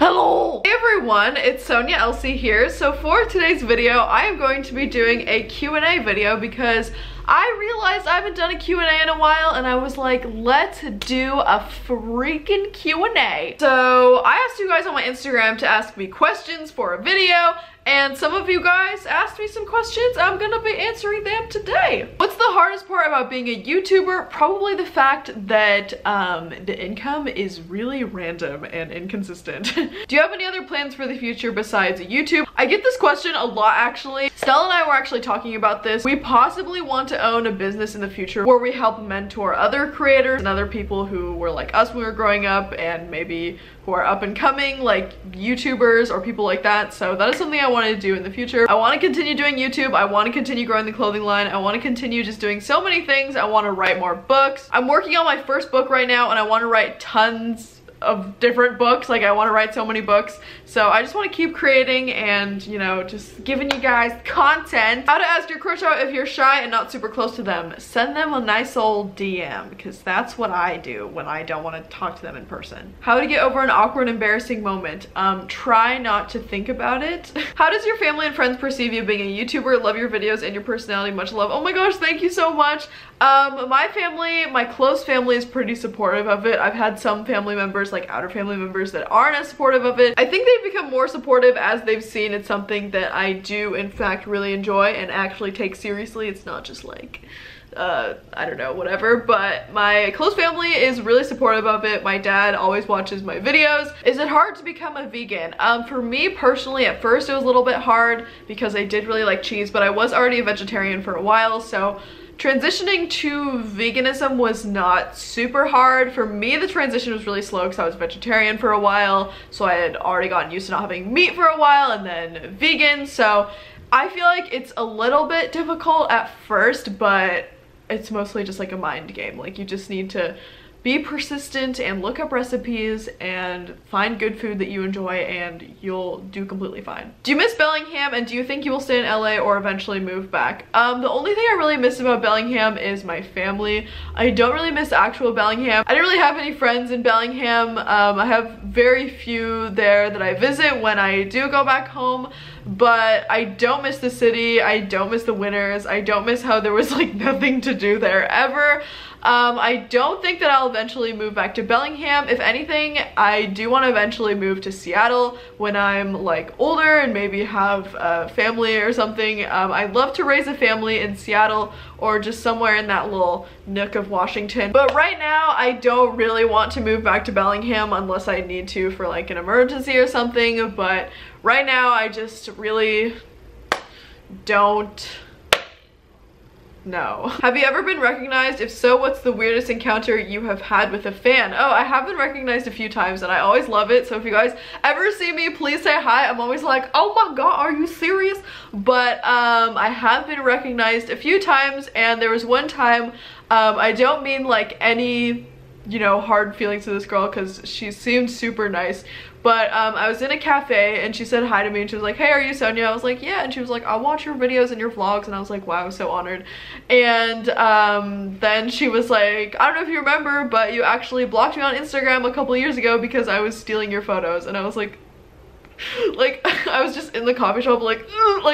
Hello! Hey everyone, it's Sonia Elsie here. So for today's video, I am going to be doing a Q&A video because I realized I haven't done a Q&A in a while and I was like, let's do a freaking Q&A. So I asked you guys on my Instagram to ask me questions for a video, and some of you guys asked me some questions. I'm gonna be answering them today. What's the hardest part about being a YouTuber? Probably the fact that the income is really random and inconsistent. Do you have any other plans for the future besides YouTube? I get this question a lot actually. Stella and I were actually talking about this. We possibly want to own a business in the future where we help mentor other creators and other people who were like us when we were growing up and maybe who are up and coming, like YouTubers or people like that. So that is something I want to do in the future. I want to continue doing YouTube. I want to continue growing the clothing line. I want to continue just doing so many things. I want to write more books. I'm working on my first book right now and I want to write tons of different books. Like I want to write so many books. So I just want to keep creating and, you know, just giving you guys content. How to ask your crush out if you're shy and not super close to them. Send them a nice old DM, because that's what I do when I don't want to talk to them in person. How to get over an awkward, embarrassing moment. Try not to think about it. How does your family and friends perceive you being a YouTuber? Love your videos and your personality. Much love. Oh my gosh, thank you so much. My family, my close family is pretty supportive of it. I've had some family members, like outer family members, that aren't as supportive of it. I think they've become more supportive as they've seen it's something that I do in fact really enjoy and actually take seriously. It's not just like I don't know, whatever. But my close family is really supportive of it. My dad always watches my videos. Is it hard to become a vegan? For me personally, at first it was a little bit hard because I did really like cheese, but I was already a vegetarian for a while, so transitioning to veganism was not super hard. For me, the transition was really slow because I was vegetarian for a while, so I had already gotten used to not having meat for a while and then vegan. So I feel like it's a little bit difficult at first, but it's mostly just like a mind game. Like you just need to be persistent and look up recipes and find good food that you enjoy and you'll do completely fine. Do you miss Bellingham, and do you think you will stay in LA or eventually move back? The only thing I really miss about Bellingham is my family. I don't really miss actual Bellingham. I didn't really have any friends in Bellingham. I have very few there that I visit when I do go back home, but I don't miss the city. I don't miss the winters. I don't miss how there was like nothing to do there ever. I don't think that I'll eventually move back to Bellingham. If anything, I do want to eventually move to Seattle when I'm like older and maybe have a family or something. I'd love to raise a family in Seattle or just somewhere in that little nook of Washington. But right now, I don't really want to move back to Bellingham unless I need to for like an emergency or something. But right now, I just really don't know. Have you ever been recognized? If so, what's the weirdest encounter you have had with a fan? Oh, I have been recognized a few times and I always love it. So if you guys ever see me, please say hi. I'm always like, oh my god, are you serious? But I have been recognized a few times, and there was one time, I don't mean like any, you know, hard feelings to this girl because she seemed super nice, but I was in a cafe and she said hi to me and she was like, hey, are you Sonia? I was like, yeah. And she was like, I watch your videos and your vlogs. And I was like, wow, I'm so honored. And then she was like, I don't know if you remember, but you actually blocked me on Instagram a couple years ago because I was stealing your photos. And I was like I was just in the coffee shop like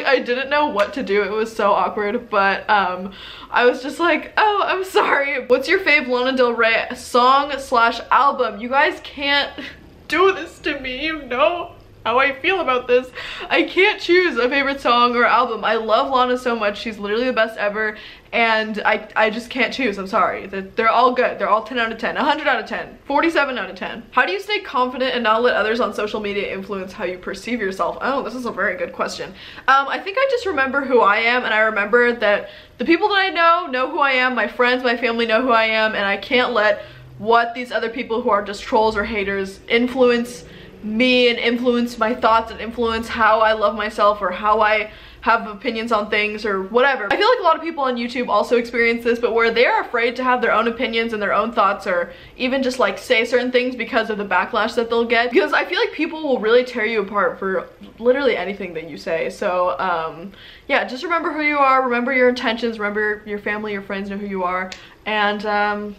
I didn't know what to do. It was so awkward, but I was just like, oh, I'm sorry. What's your fave Lana Del Rey song/album? You guys can't do this to me, you know how I feel about this. I can't choose a favorite song or album. I love Lana so much. She's literally the best ever, and I just can't choose. I'm sorry. They're all good. They're all 10 out of 10, 100 out of 10, 47 out of 10. How do you stay confident and not let others on social media influence how you perceive yourself? Oh, this is a very good question. I think I just remember who I am, and I remember that the people that I know who I am. My friends, my family know who I am, and I can't let what these other people who are just trolls or haters influence me and influence my thoughts and influence how I love myself or how I have opinions on things or whatever. I feel like a lot of people on YouTube also experience this, but where they're afraid to have their own opinions and their own thoughts, or even just like say certain things because of the backlash that they'll get. Because I feel like people will really tear you apart for literally anything that you say. So yeah, just remember who you are, remember your intentions, remember your family, your friends know who you are, and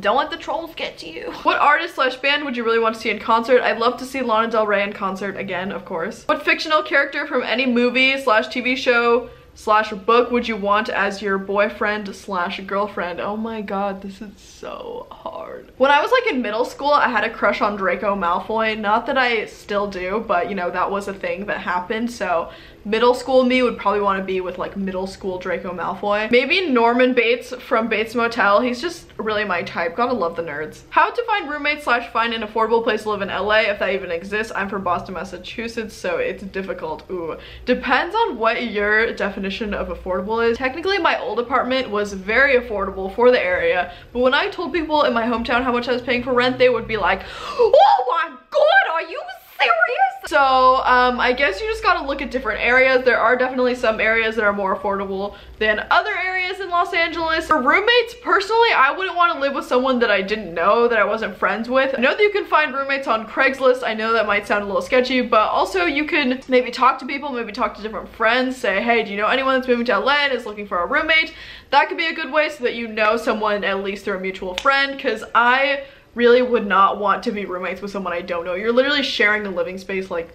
Don't let the trolls get to you. What artist slash band would you really want to see in concert? I'd love to see Lana Del Rey in concert again, of course. What fictional character from any movie slash TV show slash book would you want as your boyfriend slash girlfriend? Oh my god, this is so hard. When I was like in middle school, I had a crush on Draco Malfoy. Not that I still do, but you know, that was a thing that happened. So middle school me would probably want to be with like middle school Draco Malfoy. Maybe Norman Bates from Bates Motel. He's just really my type. Gotta love the nerds. How to find roommates slash find an affordable place to live in LA, if that even exists. I'm from Boston, Massachusetts, so it's difficult. Ooh, depends on what your definition of affordable is. Technically my old apartment was very affordable for the area, but when I told people in my hometown how much I was paying for rent, they would be like, oh my god, are you serious? So I guess you just gotta look at different areas. There are definitely some areas that are more affordable than other areas in Los Angeles. For roommates, personally, I wouldn't want to live with someone that I didn't know, that I wasn't friends with. I know that you can find roommates on Craigslist. I know that might sound a little sketchy, but also you can maybe talk to people, maybe talk to different friends, say, hey, do you know anyone that's moving to LA and is looking for a roommate? That could be a good way so that you know someone at least through a mutual friend, because I really would not want to be roommates with someone I don't know. You're literally sharing a living space. Like,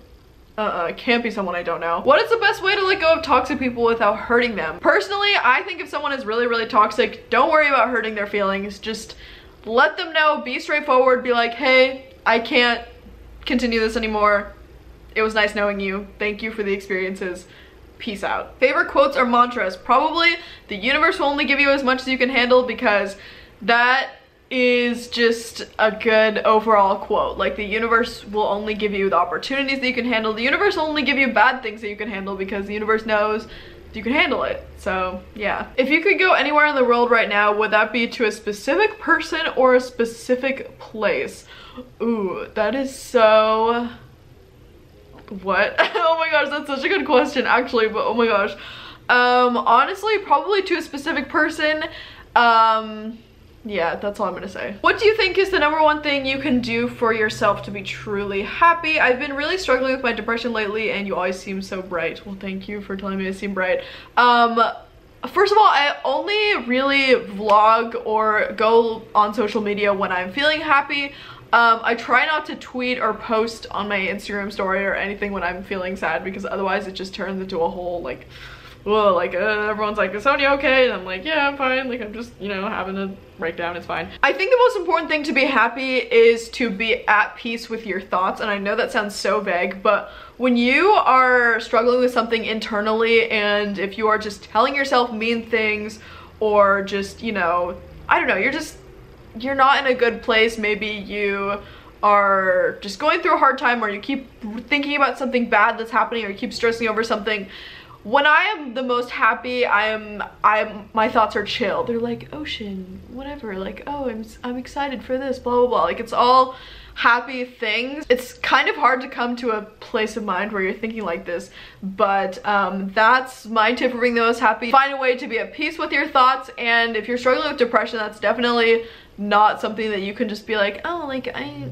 can't be someone I don't know. What is the best way to let go of toxic people without hurting them? Personally, I think if someone is really, really toxic, don't worry about hurting their feelings. Just let them know, be straightforward, be like, hey, I can't continue this anymore. It was nice knowing you. Thank you for the experiences. Peace out. Favorite quotes or mantras? Probably the universe will only give you as much as you can handle, because that is just a good overall quote. Like, the universe will only give you the opportunities that you can handle. The universe will only give you bad things that you can handle, because the universe knows you can handle it. So yeah. If you could go anywhere in the world right now, would that be to a specific person or a specific place? Ooh, that is so... What? Oh my gosh, that's such a good question actually, but oh my gosh. Honestly, probably to a specific person. Yeah, that's all I'm gonna say. What do you think is the #1 thing you can do for yourself to be truly happy? I've been really struggling with my depression lately, and you always seem so bright. Well, thank you for telling me I seem bright. First of all, I only really vlog or go on social media when I'm feeling happy. I try not to tweet or post on my Instagram story or anything when I'm feeling sad, because otherwise it just turns into a whole like, whoa, like everyone's like, is Sonia okay? And I'm like, yeah, I'm fine. Like, I'm just, you know, having a breakdown, it's fine. I think the most important thing to be happy is to be at peace with your thoughts. And I know that sounds so vague, but when you are struggling with something internally, and if you are just telling yourself mean things, or just, you know, I don't know, you're not in a good place. Maybe you are just going through a hard time, or you keep thinking about something bad that's happening, or you keep stressing over something. When I am the most happy, my thoughts are chill. They're like ocean, whatever, like, oh, I'm excited for this, blah, blah, blah. Like, it's all happy things. It's kind of hard to come to a place of mind where you're thinking like this, but that's my tip for being the most happy. Find a way to be at peace with your thoughts, and if you're struggling with depression, that's definitely not something that you can just be like, oh, like, I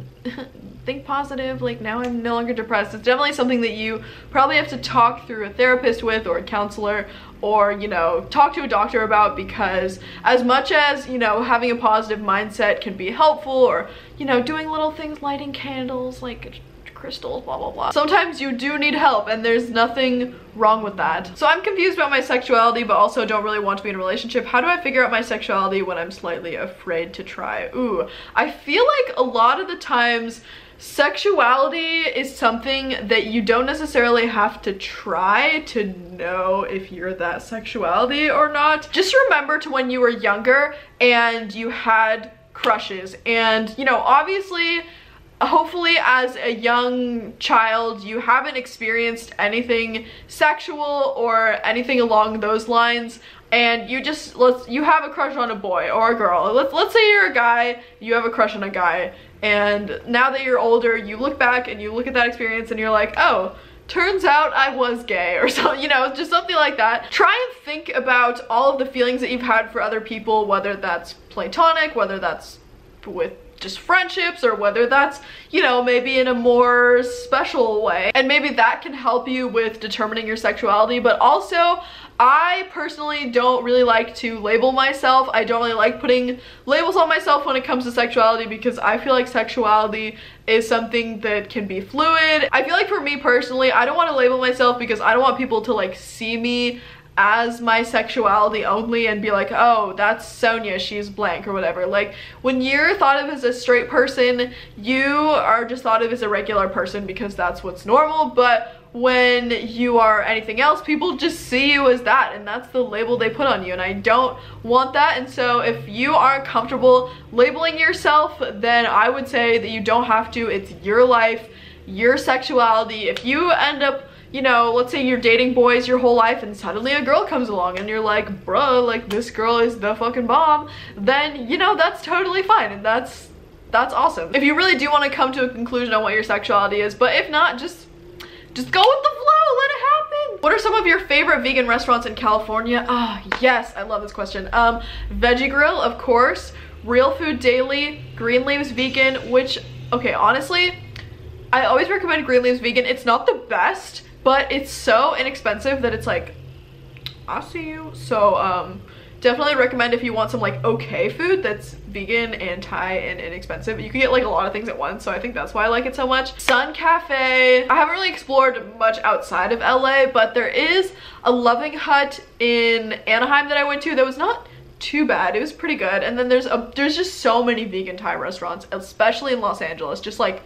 think positive, like, now I'm no longer depressed. It's definitely something that you probably have to talk through a therapist with, or a counselor, or, you know, talk to a doctor about, because as much as, you know, having a positive mindset can be helpful, or, you know, doing little things, lighting candles, like crystals, blah, blah, blah, sometimes you do need help, and there's nothing wrong with that. So I'm confused about my sexuality, but also don't really want to be in a relationship. How do I figure out my sexuality when I'm slightly afraid to try? Ooh, I feel like a lot of the times sexuality is something that you don't necessarily have to try to know if you're that sexuality or not. Just remember to when you were younger and you had crushes, and, you know, obviously, hopefully as a young child you haven't experienced anything sexual or anything along those lines, and you just, you have a crush on a boy or a girl. Let's say you're a guy, you have a crush on a guy, and now that you're older, you look back and you look at that experience and you're like, oh, turns out I was gay, or so, you know, just something like that. Try and think about all of the feelings that you've had for other people, whether that's platonic, whether that's with just friendships or whether that's, you know, maybe in a more special way. And maybe that can help you with determining your sexuality. But also, I personally don't really like to label myself. I don't really like putting labels on myself when it comes to sexuality because I feel like sexuality is something that can be fluid. I feel like for me personally, I don't want to label myself because I don't want people to like see me as my sexuality only and be like, oh, that's Sonia, she's blank or whatever. Like, when you're thought of as a straight person, you are just thought of as a regular person because that's what's normal. But when you are anything else, people just see you as that, and that's the label they put on you, and I don't want that. And so if you aren't comfortable labeling yourself, then I would say that you don't have to. It's your life, your sexuality. If you end up, you know, let's say you're dating boys your whole life and suddenly a girl comes along and you're like, bruh, like this girl is the fucking bomb, then, you know, that's totally fine, and that's awesome. If you really do want to come to a conclusion on what your sexuality is, but if not, just go with the flow, let it happen. What are some of your favorite vegan restaurants in California? Ah, yes, I love this question. Veggie Grill, of course, Real Food Daily, Greenleaf's Vegan, which, okay, honestly, I always recommend Greenleaf's Vegan. It's not the best, but it's so inexpensive that it's like, I see you. So definitely recommend if you want some like okay food that's vegan and Thai and inexpensive. You can get like a lot of things at once, so I think that's why I like it so much. Sun Cafe. I haven't really explored much outside of LA, but there is a Loving Hut in Anaheim that I went to that was not too bad. It was pretty good. And then there's just so many vegan Thai restaurants, especially in Los Angeles, just like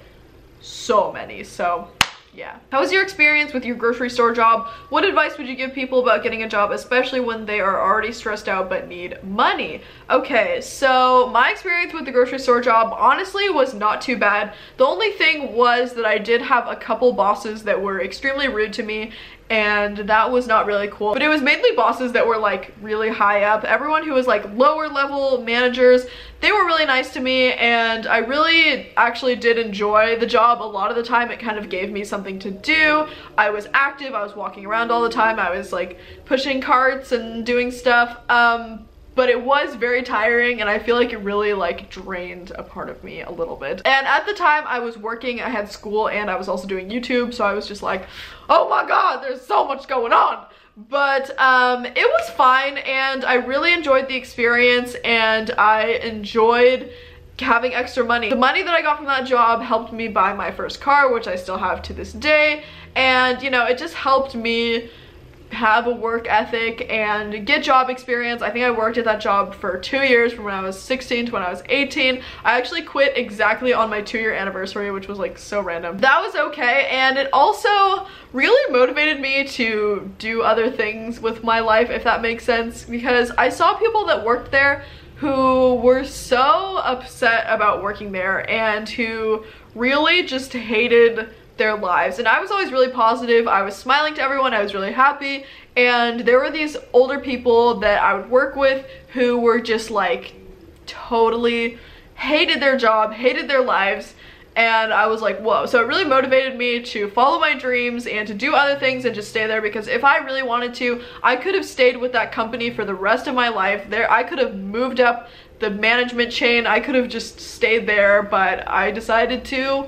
so many. So yeah. How was your experience with your grocery store job? What advice would you give people about getting a job, especially when they are already stressed out but need money? Okay, so my experience with the grocery store job honestly was not too bad. The only thing was that I did have a couple bosses that were extremely rude to me, and that was not really cool. But it was mainly bosses that were like really high up. Everyone who was like lower level managers, they were really nice to me, and I really actually did enjoy the job. A lot of the time it kind of gave me something to do. I was active, I was walking around all the time, I was like pushing carts and doing stuff. But it was very tiring, and I feel like it really like drained a part of me a little bit. And at the time I was working, I had school, and I was also doing YouTube, so I was just like, oh my god, there's so much going on. But it was fine, and I really enjoyed the experience, and I enjoyed having extra money. The money that I got from that job helped me buy my first car, which I still have to this day, and you know, it just helped me have a work ethic and get job experience. I think I worked at that job for 2 years, from when I was 16 to when I was 18. I actually quit exactly on my 2-year anniversary, which was like so random. That was okay, and it also really motivated me to do other things with my life, if that makes sense, because I saw people that worked there who were so upset about working there and who really just hated their lives. And I was always really positive. I was smiling to everyone. I was really happy. And there were these older people that I would work with who were just like totally hated their job, hated their lives. And I was like, whoa. So it really motivated me to follow my dreams and to do other things and just stay there, because if I really wanted to, I could have stayed with that company for the rest of my life. I could have moved up the management chain. I could have just stayed there, but I decided to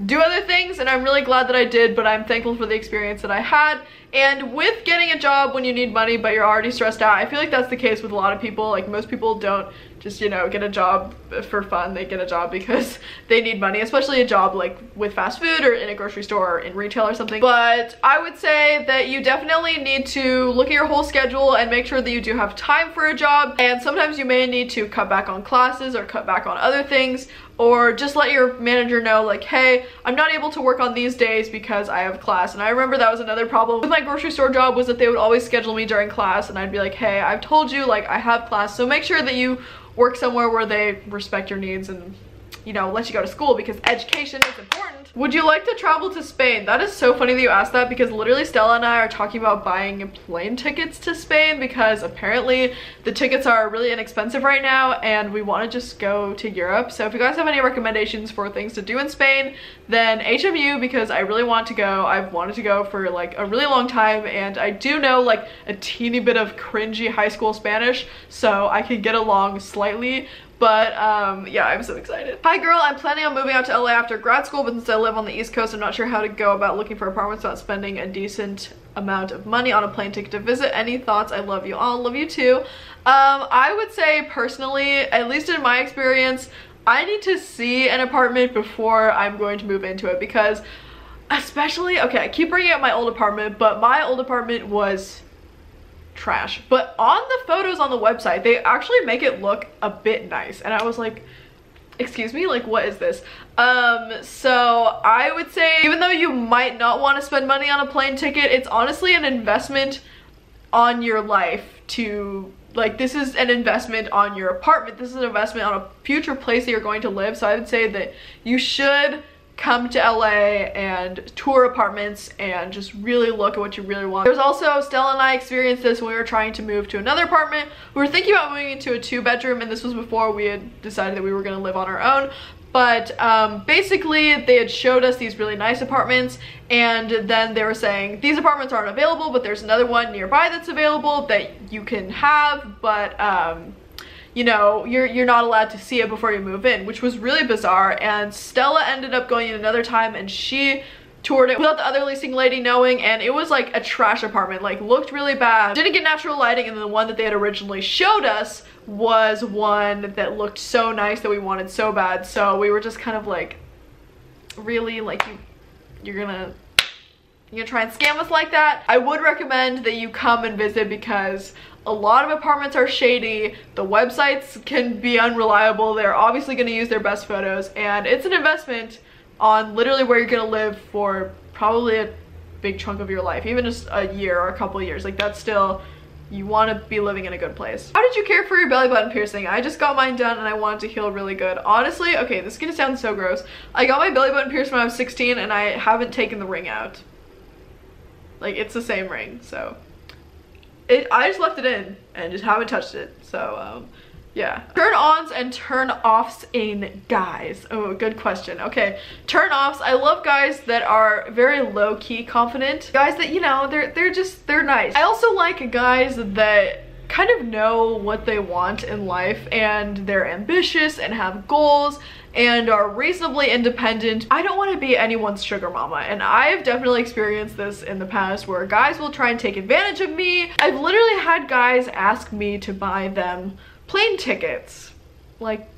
do other things, and I'm really glad that I did. But I'm thankful for the experience that I had. And with getting a job when you need money but you're already stressed out, I feel like that's the case with a lot of people. Like, most people don't just, you know, get a job for fun. They get a job because they need money, especially a job like with fast food or in a grocery store or in retail or something. But I would say that you definitely need to look at your whole schedule and make sure that you do have time for a job. And sometimes you may need to cut back on classes or cut back on other things, or just let your manager know, like, hey, I'm not able to work on these days because I have class. And I remember that was another problem with my grocery store job, was that they would always schedule me during class, and I'd be like, hey, I've told you, like, I have class. So make sure that you work somewhere where they respect your needs and, you know, let you go to school, because education is important. Would you like to travel to Spain? That is so funny that you asked that, because literally Stella and I are talking about buying plane tickets to Spain, because apparently the tickets are really inexpensive right now and we want to just go to Europe. So if you guys have any recommendations for things to do in Spain, then HMU, because I really want to go. I've wanted to go for like a really long time, and I do know like a teeny bit of cringy high school Spanish, so I can get along slightly. But yeah, I'm so excited. Hi girl, I'm planning on moving out to LA after grad school, but since I live on the East Coast, I'm not sure how to go about looking for apartments without spending a decent amount of money on a plane ticket to visit. Any thoughts? I love you all. Love you too. I would say personally, at least in my experience, I need to see an apartment before I'm going to move into it, because especially, okay, I keep bringing up my old apartment, but my old apartment was trash. But on the photos on the website, they actually make it look a bit nice, and I was like, excuse me, like what is this? So I would say, even though you might not want to spend money on a plane ticket, it's honestly an investment on your life to, like, this is an investment on your apartment, this is an investment on a future place that you're going to live. So I would say that you should come to LA and tour apartments and just really look at what you really want. There's also, Stella and I experienced this when we were trying to move to another apartment. We were thinking about moving into a 2-bedroom, and this was before we had decided that we were going to live on our own. But basically they had showed us these really nice apartments, and then they were saying these apartments aren't available, but there's another one nearby that's available that you can have, but you know, you're not allowed to see it before you move in, which was really bizarre. And Stella ended up going in another time and she toured it without the other leasing lady knowing, and it was like a trash apartment, like looked really bad, didn't get natural lighting, and then the one that they had originally showed us was one that looked so nice that we wanted so bad. So we were just kind of like, really, like you're gonna try and scam us like that? I would recommend that you come and visit, because a lot of apartments are shady, the websites can be unreliable, they're obviously going to use their best photos, and it's an investment on literally where you're going to live for probably a big chunk of your life, even just a year or a couple of years. Like, that's still, you want to be living in a good place. How did you care for your belly button piercing? I just got mine done and I wanted to heal really good. Honestly, okay, this is gonna sound so gross. I got my belly button pierced when I was 16 and I haven't taken the ring out. Like, it's the same ring, so I just left it in and just haven't touched it. So yeah. Turn ons and turn offs in guys. Oh, good question. Okay, turn offs. I love guys that are very low-key confident. Guys that, you know, they're nice. I also like guys that kind of know what they want in life, and they're ambitious and have goals and are reasonably independent. I don't want to be anyone's sugar mama, and I've definitely experienced this in the past where guys will try and take advantage of me. I've literally had guys ask me to buy them plane tickets, like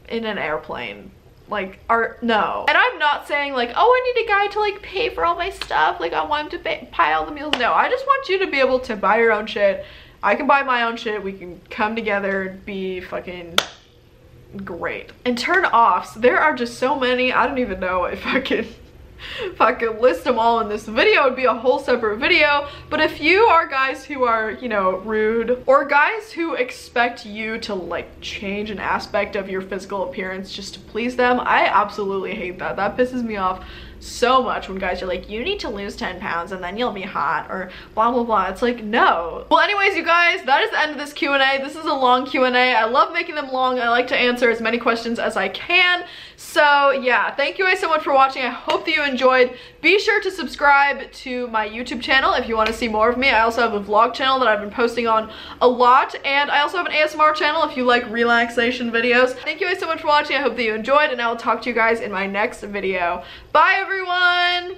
in an airplane. Like, no. And I'm not saying like, oh, I need a guy to like pay for all my stuff, like I want him to buy all the meals. No, I just want you to be able to buy your own shit. I can buy my own shit, we can come together and be fucking great. And turn offs, there are just so many. I don't even know if I could list them all in this video. It would be a whole separate video. But if you are guys who are, you know, rude, or guys who expect you to like change an aspect of your physical appearance just to please them, I absolutely hate that. That pisses me off so much when guys are like, you need to lose 10 pounds and then you'll be hot, or blah blah blah. It's like, no. Well, anyways, you guys, that is the end of this Q&A. This is a long Q&A. I love making them long. I like to answer as many questions as I can. So yeah, thank you guys so much for watching. I hope that you enjoyed. Be sure to subscribe to my YouTube channel if you want to see more of me. I also have a vlog channel that I've been posting on a lot, and I also have an ASMR channel if you like relaxation videos. Thank you guys so much for watching. I hope that you enjoyed, and I will talk to you guys in my next video. Bye everyone!